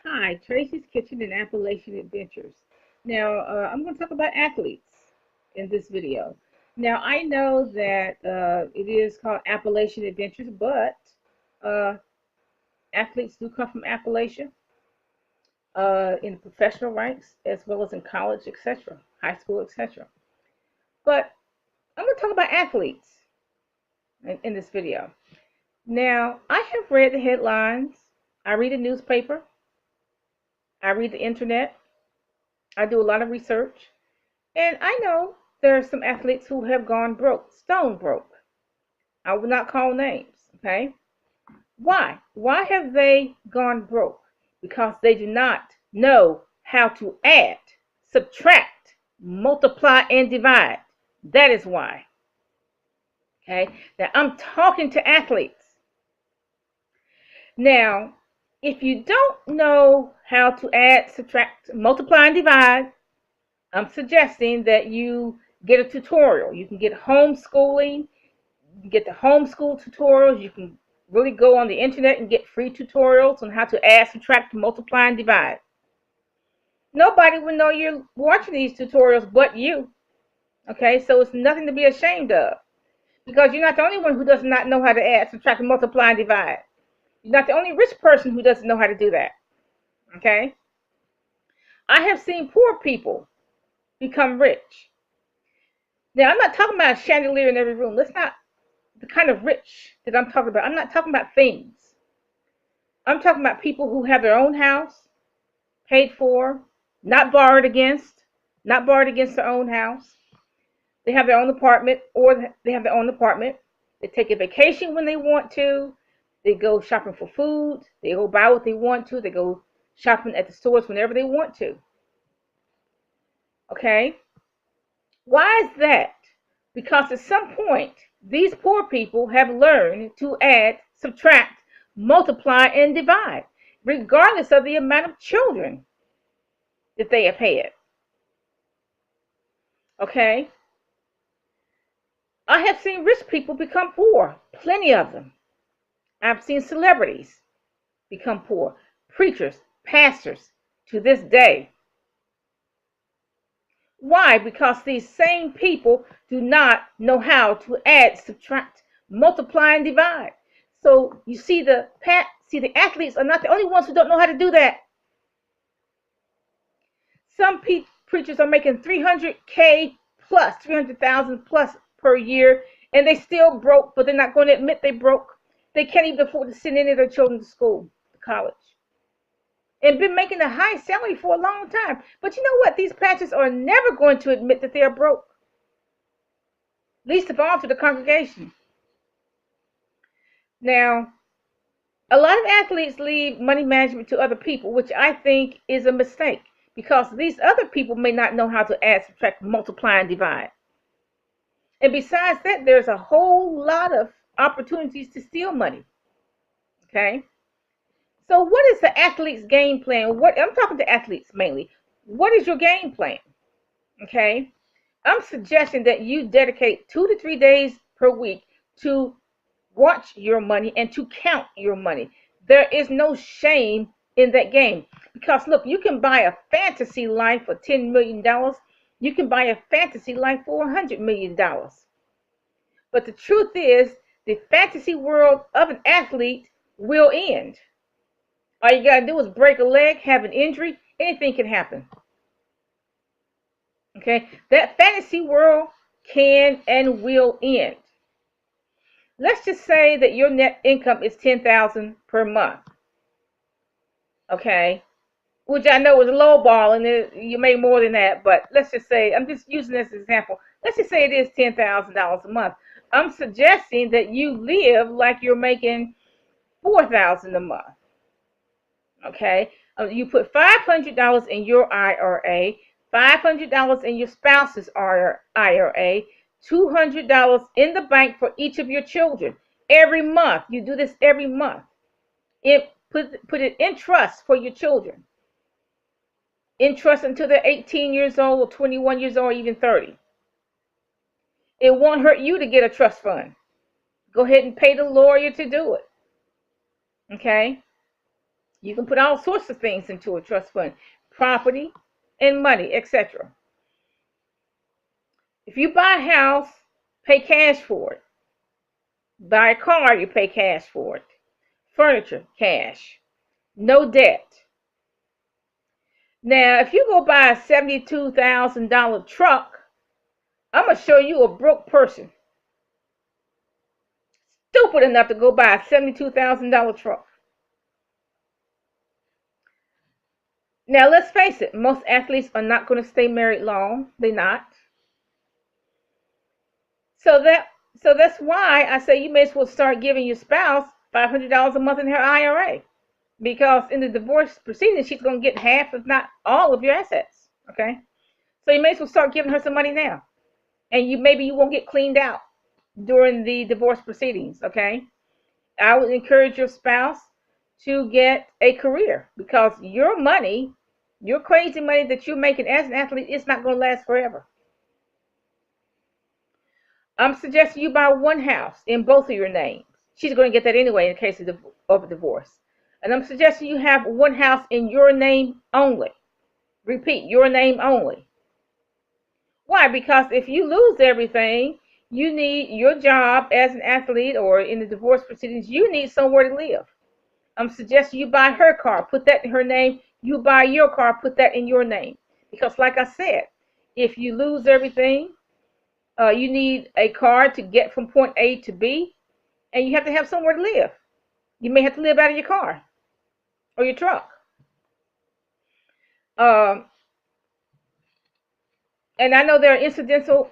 Hi, Tracy's Kitchen and Appalachian Adventures. Now, I'm going to talk about athletes in this video. Now, I know that it is called Appalachian Adventures, but uh, athletes do come from Appalachia in professional ranks as well as in college, etc., high school, etc. But I'm going to talk about athletes in this video. Now, I have read the headlines, I read the newspaper, I read the internet, I do a lot of research. And I know there are some athletes who have gone broke, stone broke. I will not call names, okay? Why? Why have they gone broke? Because they do not know how to add, subtract, multiply, and divide. That is why. Okay? Now I'm talking to athletes. Now, if you don't know how to add, subtract, multiply, and divide, I'm suggesting that you get a tutorial. You can get homeschooling, you can get the homeschool tutorials. You can really go on the internet and get free tutorials on how to add, subtract, multiply, and divide. Nobody will know you're watching these tutorials but you. Okay, so it's nothing to be ashamed of because you're not the only one who does not know how to add, subtract, multiply, and divide. You're not the only rich person who doesn't know how to do that. Okay, I have seen poor people become rich. Now, I'm not talking about a chandelier in every room. That's not the kind of rich that I'm talking about. I'm not talking about things. I'm talking about people who have their own house, paid for, not borrowed against, not borrowed against their own house. They have their own apartment, or they have their own apartment. They take a vacation when they want to. They go shopping for food. They go buy what they want to. They go shopping at the stores whenever they want to. Okay? Why is that? Because at some point, these poor people have learned to add, subtract, multiply, and divide, regardless of the amount of children that they have had. Okay? I have seen rich people become poor, plenty of them. I've seen celebrities become poor, preachers, pastors to this day. Why? Because these same people do not know how to add, subtract, multiply, and divide. So you see the athletes are not the only ones who don't know how to do that. Some preachers are making 300K plus, 300,000 plus per year, and they still broke, but they're not going to admit they broke. They can't even afford to send any of their children to school, to college, and been making a high salary for a long time. But you know what? These pastors are never going to admit that they are broke, least of all to the congregation. Now, a lot of athletes leave money management to other people, which I think is a mistake because these other people may not know how to add, subtract, multiply, and divide. And besides that, there's a whole lot of opportunities to steal money. Okay? So what is the athlete's game plan? What I'm talking to athletes mainly. What is your game plan? Okay? I'm suggesting that you dedicate 2 to 3 days per week to watch your money and to count your money. There is no shame in that game because look, you can buy a fantasy life for $10 million. You can buy a fantasy life for $100 million. But the truth is, the fantasy world of an athlete will end. All you gotta do is break a leg, have an injury, anything can happen. Okay, that fantasy world can and will end. Let's just say that your net income is 10,000 per month. Okay, which I know is a low ball, and you make more than that. But let's just say I'm just using this as an example. Let's just say it is $10,000 a month. I'm suggesting that you live like you're making 4,000 a month. Okay, you put $500 in your IRA, $500 in your spouse's IRA, $200 in the bank for each of your children every month. You do this every month. Put it in trust for your children. In trust until they're 18 years old or 21 years old or even 30. It won't hurt you to get a trust fund. Go ahead and pay the lawyer to do it. Okay? You can put all sorts of things into a trust fund, property and money, etc. If you buy a house, pay cash for it. Buy a car, you pay cash for it. Furniture, cash. No debt. Now, if you go buy a $72,000 truck, I'm going to show you a broke person. Stupid enough to go buy a $72,000 truck. Now, let's face it, most athletes are not going to stay married long. They're not. So that's why I say you may as well start giving your spouse $500 a month in her IRA. Because in the divorce proceedings, she's going to get half, if not all, of your assets. Okay? So you may as well start giving her some money now. And maybe you won't get cleaned out during the divorce proceedings. Okay? I would encourage your spouse to get a career, because your money, your crazy money that you're making as an athlete, is not going to last forever. I'm suggesting you buy one house in both of your names. She's going to get that anyway in case of a divorce. And I'm suggesting you have one house in your name only. Repeat, your name only. Why? Because if you lose everything, you need your job as an athlete, or in the divorce proceedings, you need somewhere to live. I'm suggesting you buy her car, put that in her name. You buy your car, put that in your name. Because like I said, if you lose everything, you need a car to get from point A to B, and you have to have somewhere to live. You may have to live out of your car or your truck. And I know there are incidental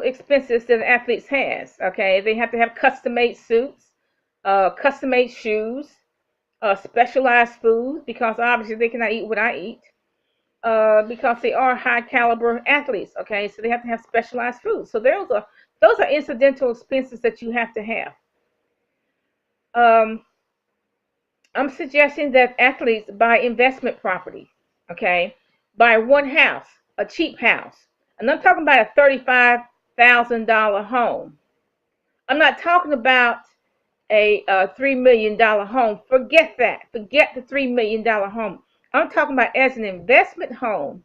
expenses that athletes has. Okay, they have to have custom-made suits, custom-made shoes, specialized food, because obviously they cannot eat what I eat, because they are high-caliber athletes. Okay, so they have to have specialized food. So those are incidental expenses that you have to have. I'm suggesting that athletes buy investment property. Okay, buy one house, a cheap house. And I'm talking about a $35,000 home. I'm not talking about a $3 million home. Forget that. Forget the $3 million home. I'm talking about as an investment home,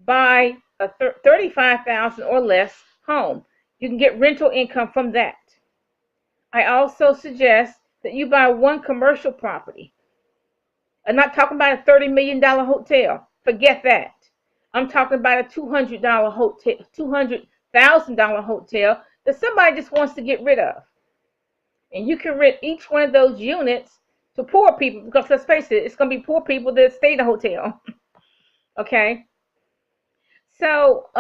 buy a $35,000 or less home. You can get rental income from that. I also suggest that you buy one commercial property. I'm not talking about a $30 million hotel. Forget that. I'm talking about a $200 hotel, $200,000 hotel that somebody just wants to get rid of. And you can rent each one of those units to poor people, because let's face it, it's going to be poor people that stay in the hotel. Okay? So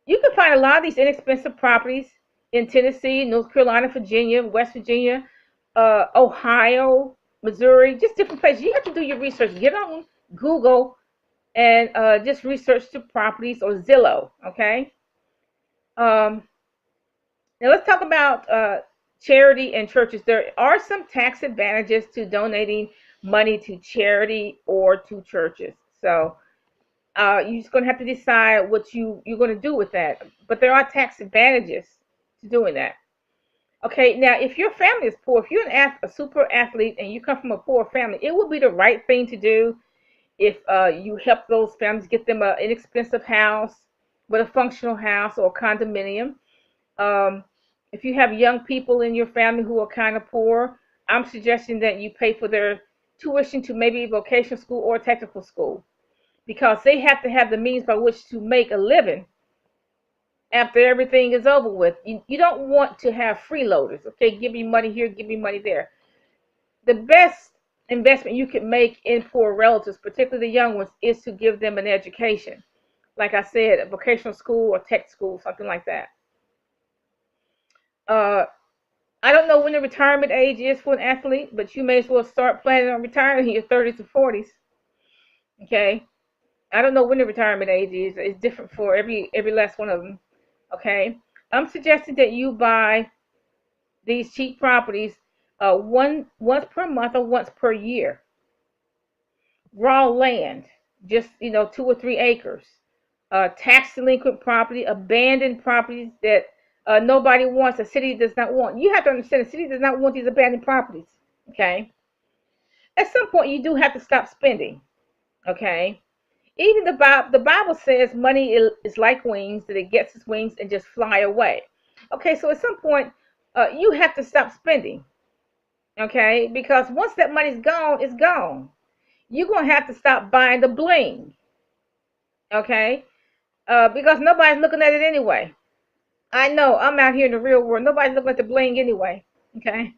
you can find a lot of these inexpensive properties in Tennessee, North Carolina, Virginia, West Virginia, Ohio, Missouri, just different places. You have to do your research. Get on Google and just research the properties, or Zillow. Okay? Now let's talk about charity and churches. There are some tax advantages to donating money to charity or to churches. So you're just going to have to decide what you're going to do with that. But there are tax advantages to doing that. Okay, now if your family is poor, if you're a super athlete and you come from a poor family, it would be the right thing to do if you help those families, get them an inexpensive house, with a functional house or a condominium. If you have young people in your family who are kind of poor, I'm suggesting that you pay for their tuition to maybe vocational school or technical school, because they have to have the means by which to make a living after everything is over with. You don't want to have freeloaders. Okay, give me money here, give me money there. The best investment you can make in poor relatives, particularly the young ones, is to give them an education. Like I said, a vocational school or tech school, something like that. I don't know when the retirement age is for an athlete, but you may as well start planning on retiring in your 30s or 40s. Okay, I don't know when the retirement age is. It's different for every last one of them. Okay, I'm suggesting that you buy these cheap properties once per month or once per year. Raw land, just 2 or 3 acres. Tax delinquent property, abandoned properties that nobody wants, the city does not want. You have to understand, the city does not want these abandoned properties. Okay. at some point you do have to stop spending. Okay. Even the Bible says money is like wings, that it gets its wings and just fly away. Okay, so at some point, you have to stop spending. Okay, because once that money's gone, it's gone. You're gonna have to stop buying the bling. Okay, because nobody's looking at it anyway. I know I'm out here in the real world. Nobody's looking at the bling anyway. Okay.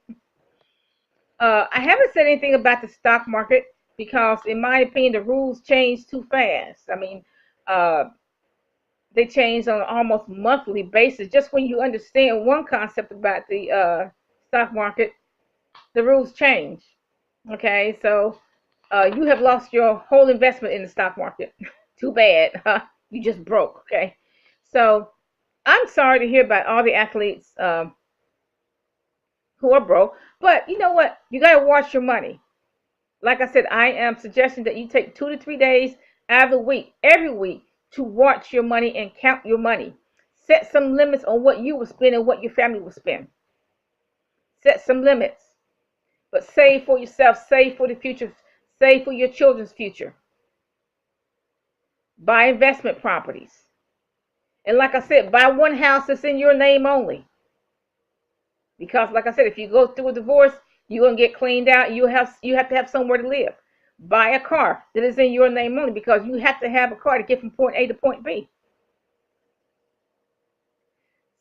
I haven't said anything about the stock market because, in my opinion, the rules change too fast. I mean, uh, they change on an almost monthly basis. Just when you understand one concept about the stock market, the rules change. Okay, so you have lost your whole investment in the stock market. Too bad. Huh? You just broke. Okay, so I'm sorry to hear about all the athletes who are broke, but you know what? You got to watch your money. Like I said, I am suggesting that you take 2 to 3 days out of the week, every week, to watch your money and count your money. Set some limits on what you will spend and what your family will spend. Set some limits, but save for yourself, save for the future, save for your children's future. Buy investment properties. And like I said, buy one house that's in your name only. Because like I said, if you go through a divorce, you're gonna get cleaned out. You have to have somewhere to live. Buy a car that is in your name only because you have to have a car to get from point A to point B.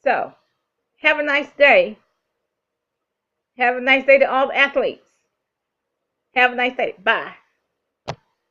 So have a nice day. Have a nice day to all the athletes. Have a nice day. Bye.